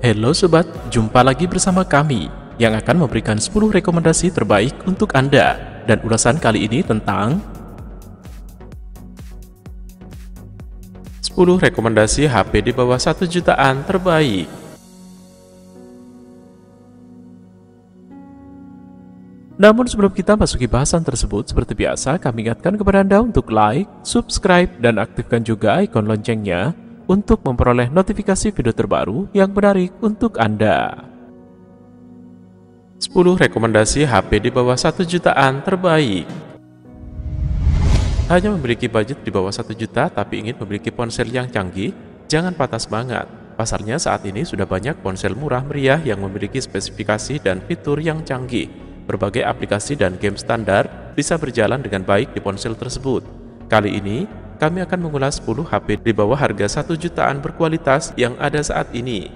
Halo sobat, jumpa lagi bersama kami yang akan memberikan 10 rekomendasi terbaik untuk Anda. Dan ulasan kali ini tentang 10 rekomendasi HP di bawah 1 jutaan terbaik. Namun sebelum kita masuki bahasan tersebut, seperti biasa kami ingatkan kepada Anda untuk like, subscribe, dan aktifkan juga ikon loncengnya untuk memperoleh notifikasi video terbaru yang menarik untuk Anda. 10 rekomendasi HP di bawah 1 jutaan terbaik. Hanya memiliki budget di bawah 1 juta tapi ingin memiliki ponsel yang canggih? Jangan patah semangat. Pasalnya saat ini sudah banyak ponsel murah meriah yang memiliki spesifikasi dan fitur yang canggih. Berbagai aplikasi dan game standar bisa berjalan dengan baik di ponsel tersebut. Kali ini, kami akan mengulas 10 HP di bawah harga 1 jutaan berkualitas yang ada saat ini.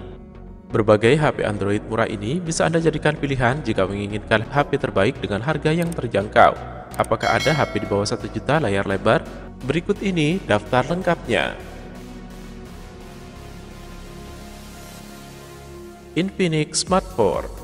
Berbagai HP Android murah ini bisa Anda jadikan pilihan jika menginginkan HP terbaik dengan harga yang terjangkau. Apakah ada HP di bawah 1 juta layar lebar? Berikut ini daftar lengkapnya. Infinix Smart 4.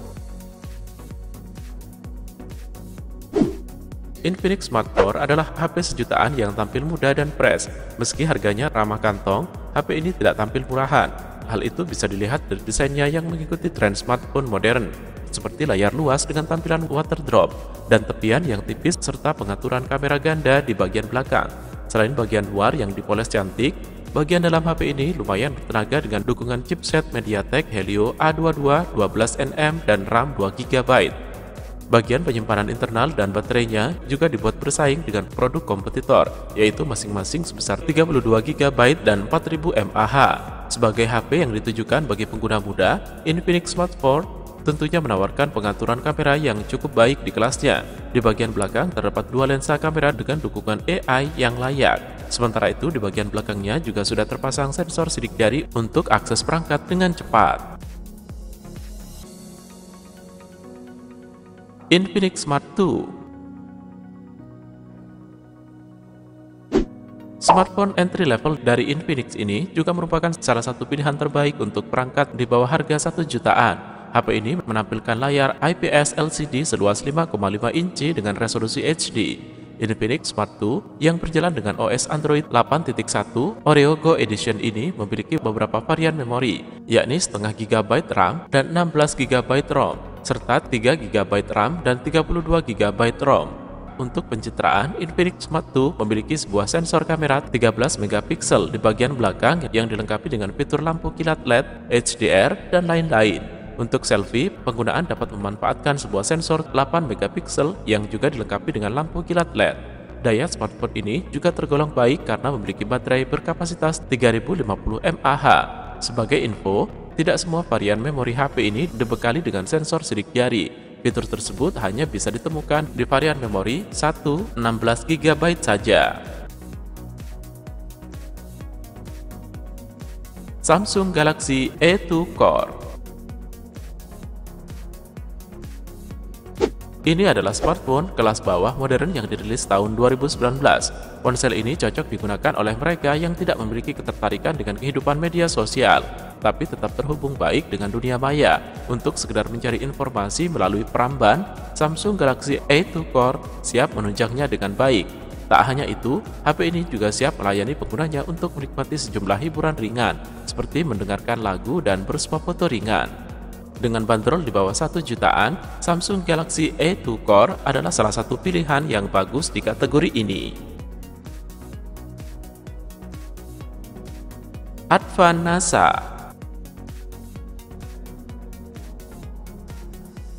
Infinix Smart 4 adalah HP sejutaan yang tampil muda dan fresh. Meski harganya ramah kantong, HP ini tidak tampil murahan. Hal itu bisa dilihat dari desainnya yang mengikuti tren smartphone modern, seperti layar luas dengan tampilan water drop dan tepian yang tipis serta pengaturan kamera ganda di bagian belakang. Selain bagian luar yang dipoles cantik, bagian dalam HP ini lumayan bertenaga dengan dukungan chipset MediaTek Helio A22 12nm dan RAM 2GB. Bagian penyimpanan internal dan baterainya juga dibuat bersaing dengan produk kompetitor, yaitu masing-masing sebesar 32GB dan 4000 mAh. Sebagai HP yang ditujukan bagi pengguna muda, Infinix Smart 4 tentunya menawarkan pengaturan kamera yang cukup baik di kelasnya. Di bagian belakang terdapat dua lensa kamera dengan dukungan AI yang layak. Sementara itu, di bagian belakangnya juga sudah terpasang sensor sidik jari untuk akses perangkat dengan cepat. Infinix Smart 2. Smartphone entry level dari Infinix ini juga merupakan salah satu pilihan terbaik untuk perangkat di bawah harga 1 jutaan. HP ini menampilkan layar IPS LCD seluas 5,5 inci dengan resolusi HD. Infinix Smart 2 yang berjalan dengan OS Android 8.1 Oreo Go Edition ini memiliki beberapa varian memori, yakni setengah GB RAM dan 16GB ROM, serta 3GB RAM dan 32GB ROM. Untuk pencitraan, Infinix Smart 2 memiliki sebuah sensor kamera 13 megapiksel di bagian belakang yang dilengkapi dengan fitur lampu kilat LED, HDR, dan lain-lain. Untuk selfie, penggunaan dapat memanfaatkan sebuah sensor 8 megapiksel yang juga dilengkapi dengan lampu kilat LED. Daya smartphone ini juga tergolong baik karena memiliki baterai berkapasitas 3050 mAh. Sebagai info, tidak semua varian memori HP ini dibekali dengan sensor sidik jari. Fitur tersebut hanya bisa ditemukan di varian memori 16GB saja. Samsung Galaxy A2 Core. Ini adalah smartphone kelas bawah modern yang dirilis tahun 2019. Ponsel ini cocok digunakan oleh mereka yang tidak memiliki ketertarikan dengan kehidupan media sosial, tapi tetap terhubung baik dengan dunia maya. Untuk sekedar mencari informasi melalui peramban, Samsung Galaxy A2 Core siap menunjangnya dengan baik. Tak hanya itu, HP ini juga siap melayani penggunanya untuk menikmati sejumlah hiburan ringan, seperti mendengarkan lagu dan bersuah foto ringan. Dengan bandrol di bawah 1 jutaan, Samsung Galaxy A2 Core adalah salah satu pilihan yang bagus di kategori ini. Advan NASA.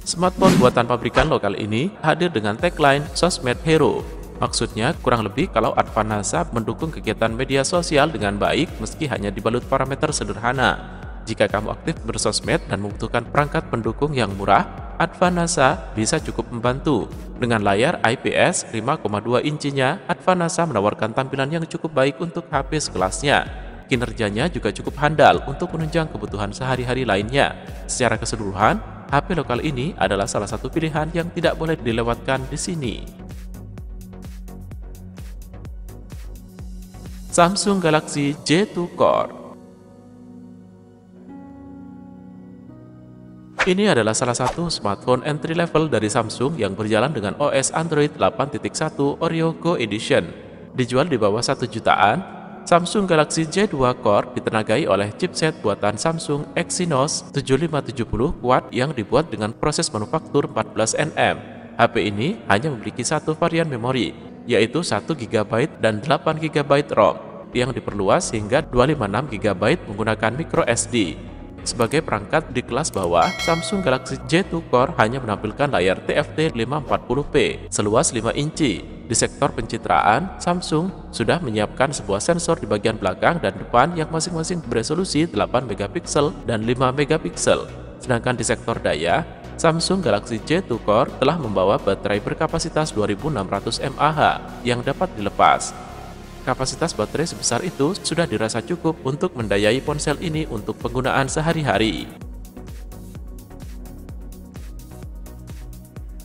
Smartphone buatan pabrikan lokal ini hadir dengan tagline Sosmed Hero. Maksudnya, kurang lebih kalau Advan NASA mendukung kegiatan media sosial dengan baik meski hanya dibalut parameter sederhana. Jika kamu aktif bersosmed dan membutuhkan perangkat pendukung yang murah, Advan NASA bisa cukup membantu. Dengan layar IPS 5,2 incinya, Advan NASA menawarkan tampilan yang cukup baik untuk HP sekelasnya. Kinerjanya juga cukup handal untuk menunjang kebutuhan sehari-hari lainnya. Secara keseluruhan, HP lokal ini adalah salah satu pilihan yang tidak boleh dilewatkan di sini. Samsung Galaxy J2 Core. Ini adalah salah satu smartphone entry level dari Samsung yang berjalan dengan OS Android 8.1 Oreo Go Edition. Dijual di bawah 1 jutaan, Samsung Galaxy J2 Core ditenagai oleh chipset buatan Samsung Exynos 7570 Quad yang dibuat dengan proses manufaktur 14 nm. HP ini hanya memiliki satu varian memori, yaitu 1 GB dan 8 GB ROM, yang diperluas hingga 256 GB menggunakan micro SD. Sebagai perangkat di kelas bawah, Samsung Galaxy J2 Core hanya menampilkan layar TFT 540p seluas 5 inci. Di sektor pencitraan, Samsung sudah menyiapkan sebuah sensor di bagian belakang dan depan yang masing-masing beresolusi 8 megapiksel dan 5 megapiksel. Sedangkan di sektor daya, Samsung Galaxy J2 Core telah membawa baterai berkapasitas 2600 mAh yang dapat dilepas. Kapasitas baterai sebesar itu sudah dirasa cukup untuk mendayai ponsel ini untuk penggunaan sehari-hari.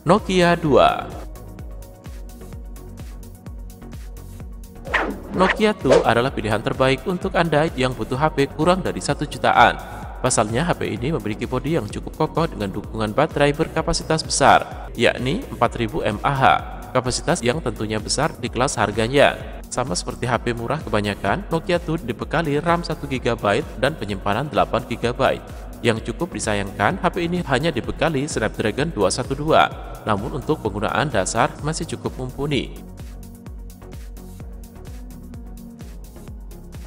Nokia 2. Nokia 2 adalah pilihan terbaik untuk Anda yang butuh HP kurang dari 1 jutaan. Pasalnya HP ini memiliki bodi yang cukup kokoh dengan dukungan baterai berkapasitas besar, yakni 4000 mAh. Kapasitas yang tentunya besar di kelas harganya. Sama seperti HP murah kebanyakan, Nokia 2 dibekali RAM 1 GB dan penyimpanan 8 GB. Yang cukup disayangkan, HP ini hanya dibekali Snapdragon 212, namun untuk penggunaan dasar masih cukup mumpuni.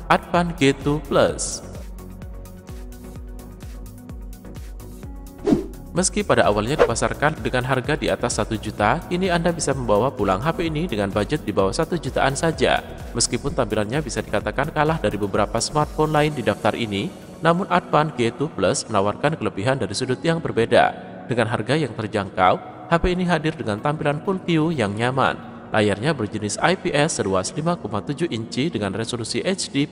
Advan G2 Plus. Meski pada awalnya dipasarkan dengan harga di atas 1 juta, kini Anda bisa membawa pulang HP ini dengan budget di bawah 1 jutaan saja. Meskipun tampilannya bisa dikatakan kalah dari beberapa smartphone lain di daftar ini, namun Advan G2 Plus menawarkan kelebihan dari sudut yang berbeda. Dengan harga yang terjangkau, HP ini hadir dengan tampilan full view yang nyaman. Layarnya berjenis IPS seluas 5,7 inci dengan resolusi HD+.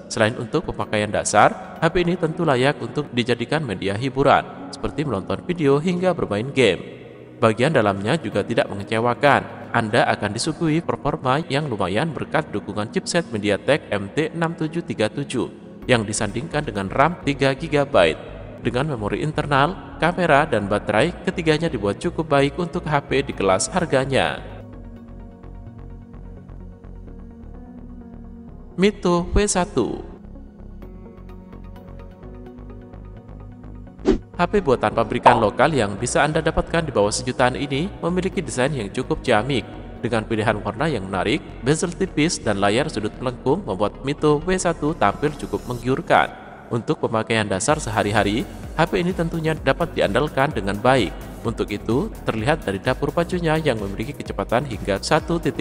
Selain untuk pemakaian dasar, HP ini tentu layak untuk dijadikan media hiburan, seperti menonton video hingga bermain game. Bagian dalamnya juga tidak mengecewakan. Anda akan disuguhi performa yang lumayan berkat dukungan chipset MediaTek MT6737 yang disandingkan dengan RAM 3 GB. Dengan memori internal, kamera, dan baterai, ketiganya dibuat cukup baik untuk HP di kelas harganya. Mito V1. HP buatan pabrikan lokal yang bisa Anda dapatkan di bawah sejutaan ini memiliki desain yang cukup ciamik. Dengan pilihan warna yang menarik, bezel tipis, dan layar sudut melengkung membuat Mito V1 tampil cukup menggiurkan. Untuk pemakaian dasar sehari-hari, HP ini tentunya dapat diandalkan dengan baik. Untuk itu, terlihat dari dapur pacunya yang memiliki kecepatan hingga 1.6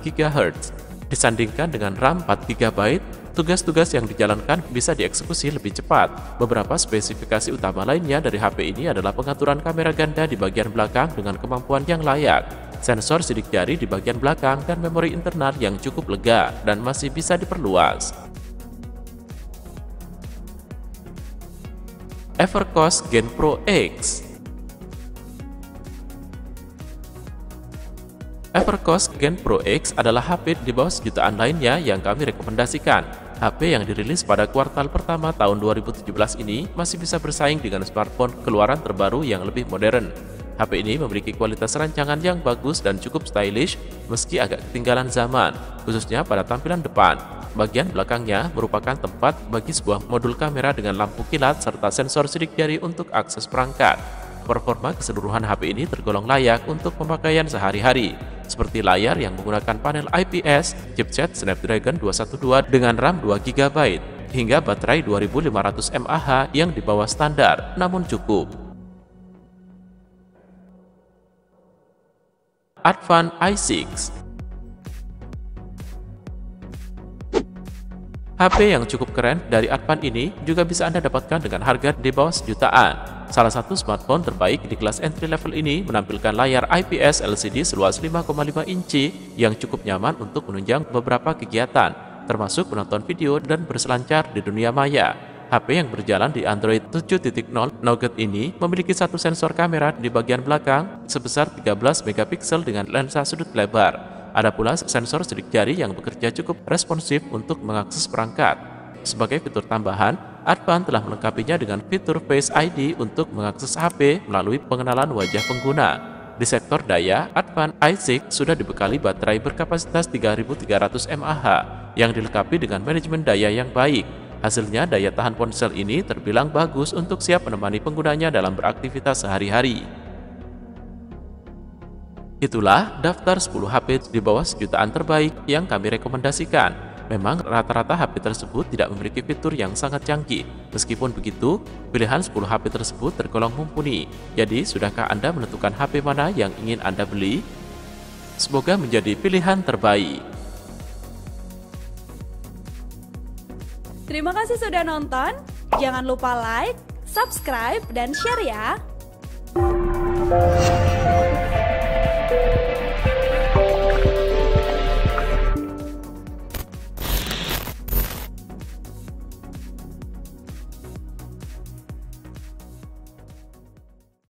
GHz. Disandingkan dengan RAM 4 GB, tugas-tugas yang dijalankan bisa dieksekusi lebih cepat. Beberapa spesifikasi utama lainnya dari HP ini adalah pengaturan kamera ganda di bagian belakang dengan kemampuan yang layak, sensor sidik jari di bagian belakang, dan memori internal yang cukup lega dan masih bisa diperluas. Evercost Gen Pro X. Evercost Gen Pro X adalah HP di bawah sejutaan lainnya yang kami rekomendasikan. HP yang dirilis pada kuartal pertama tahun 2017 ini masih bisa bersaing dengan smartphone keluaran terbaru yang lebih modern. HP ini memiliki kualitas rancangan yang bagus dan cukup stylish meski agak ketinggalan zaman, khususnya pada tampilan depan. Bagian belakangnya merupakan tempat bagi sebuah modul kamera dengan lampu kilat serta sensor sidik jari untuk akses perangkat. Performa keseluruhan HP ini tergolong layak untuk pemakaian sehari-hari, seperti layar yang menggunakan panel IPS, chipset Snapdragon 212 dengan RAM 2 GB, hingga baterai 2500 mAh yang di bawah standar, namun cukup. Advan i6. HP yang cukup keren dari Advan ini juga bisa Anda dapatkan dengan harga di bawah sejutaan. Salah satu smartphone terbaik di kelas entry level ini menampilkan layar IPS LCD seluas 5,5 inci yang cukup nyaman untuk menunjang beberapa kegiatan, termasuk menonton video dan berselancar di dunia maya. HP yang berjalan di Android 7.0 Nougat ini memiliki satu sensor kamera di bagian belakang sebesar 13 megapiksel dengan lensa sudut lebar. Ada pula sensor sidik jari yang bekerja cukup responsif untuk mengakses perangkat. Sebagai fitur tambahan, Advan telah melengkapinya dengan fitur Face ID untuk mengakses HP melalui pengenalan wajah pengguna. Di sektor daya, Advan i6 sudah dibekali baterai berkapasitas 3300 mAh yang dilengkapi dengan manajemen daya yang baik. Hasilnya, daya tahan ponsel ini terbilang bagus untuk siap menemani penggunanya dalam beraktivitas sehari-hari. Itulah daftar 10 HP di bawah sejutaan terbaik yang kami rekomendasikan. Memang rata-rata HP tersebut tidak memiliki fitur yang sangat canggih. Meskipun begitu, pilihan 10 HP tersebut tergolong mumpuni. Jadi, sudahkah Anda menentukan HP mana yang ingin Anda beli? Semoga menjadi pilihan terbaik. Terima kasih sudah nonton. Jangan lupa like, subscribe, dan share ya.